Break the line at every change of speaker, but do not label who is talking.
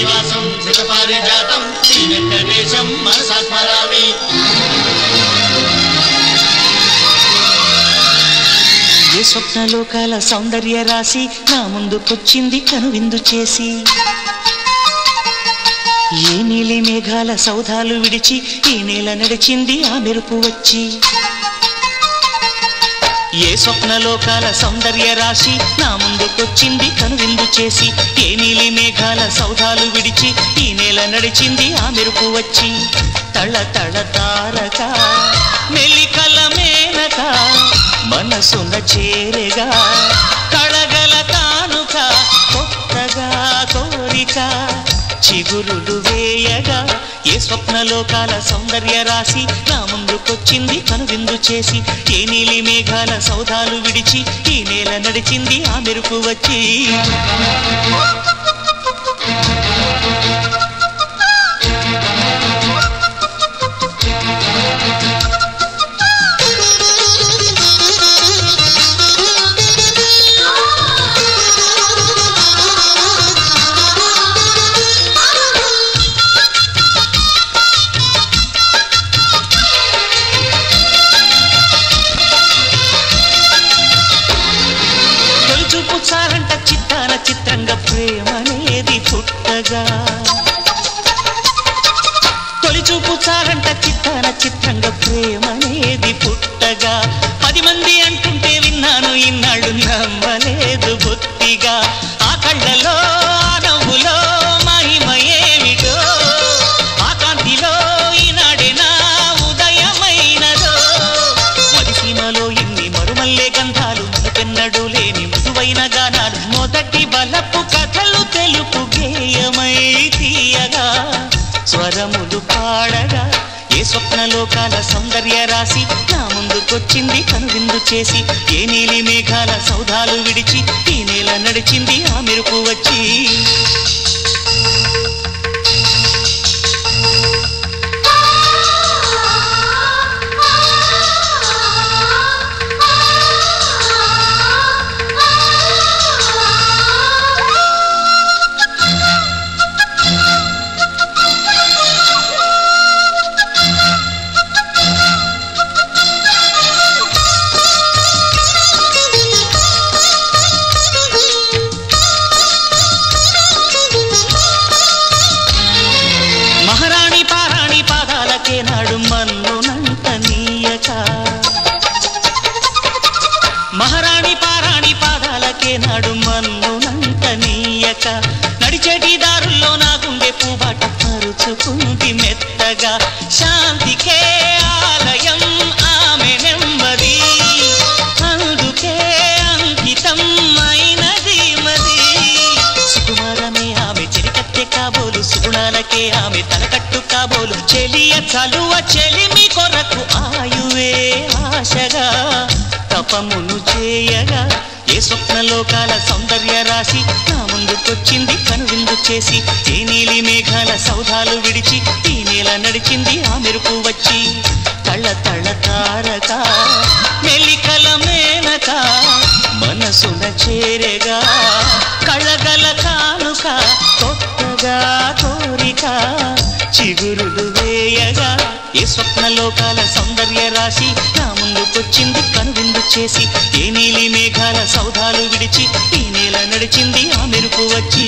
శ్రీనివాసం శతపారిజాతం శ్రీ వెంకటేశం మనసా స్మరామి.
ఏ స్వప్నలోకాల సౌందర్య రాశి నా ముందుకొచ్చింది కనువిందు చేసి, ఏ నీలి మేఘాల సౌధాలు విడిచి ఈ నేల నడిచింది ఆ మెరుపు వచ్చి. ఏ స్వప్నలోకాల సౌందర్య రాశి నా ముందుకొచ్చింది కనువిందు చేసి, ఏ నీలి మేఘాల సౌధాలు విడిచి ఈ నేల నడిచింది ఆ మెరుపు వచ్చి. తళ తళ తారక మెలికల మేనక మనసున చేరగా కళగల కానుక కొత్తగా కోరిక చిగురులు వేయగా. ఏ స్వప్నలోకాల సౌందర్య రాశి నా ముందుకొచ్చింది కనువిందు చేసి, ఏ నీలి మేఘాల సౌధాలు విడిచి ఈ నేల నడిచింది ఆ మెరుపు వచ్చి. చాలంట చిత్తాన చిత్రంగా ప్రేమనేది పుట్టగా, తొలి చూపు చాలంట చిత్తాన చిత్రంగా ప్రేమనేది పుట్టగా. 10 మంది అంటుంటే విన్నాను ఇన్నాళ్ళు నమ్మలేదు బొత్తిగా. ఆ కళ్ళలో ఆ నవ్వులో మహిమ ఏమిటో, ఆ కాంతిలో ఈనాడే నా ఉదయమైనదో. మదిసీమలో ఇన్ని మరుమల్లే గంధాలు మునుపెన్నడు లేని మృదువైన గానాలు, మొదటి బలపు కథలు తెలుపు గేయమై తీయగా స్వరములు పాడగా. ఏ స్వప్నలోకాల సౌందర్య రాశి నా ముందుకొచ్చింది కనువిందు చేసి, ఏ నీలి మేఘాల సౌధాలు విడిచి ఈ నేల నడిచింది ఆ మెరుపు వచ్చి. నాడు మన్నునంత నీయక, మహారాణి పారాణి పాదాలకే నాడు మన్నునంత నీయక. నడిచేటి దారుల్లో నా గుండె పూబాట పరుచుకుంది మెత్తగా. శాంతికే ఆలయం ఆమె నెమ్మది, అందుకే అంకితం అయినది మది. సుకుమారమే ఆమె చెలికత్తె కాబోలు, సుగుణాలకే ఆమె తలకట్టు కాబోలు. చెలియ చలువ చెలిమి కొరకు ఆయువే ఆశగా తపమును చేయగా. ఏ స్వప్నలోకాల సౌందర్య రాశి నా ముందుకొచ్చింది కనువిందు చేసి, ఏ నీలి మేఘాల సౌధాలు విడిచి ఈ నేల నడిచింది ఆ మెరుపు వచ్చి. తళ తళ తారక మెలికల మేనక మనసున చేరగా కళగల కానుక కొత్తగా కోరిక చిగురులు వేయగా. ఏ స్వప్నలోకాల సౌందర్య రాశి నా ముందుకొచ్చింది కనువిందు చేసి, ఏ నీలి మేఘాల సౌధాలు విడిచి ఈ నేల నడిచింది ఆ మెరుపు వచ్చి.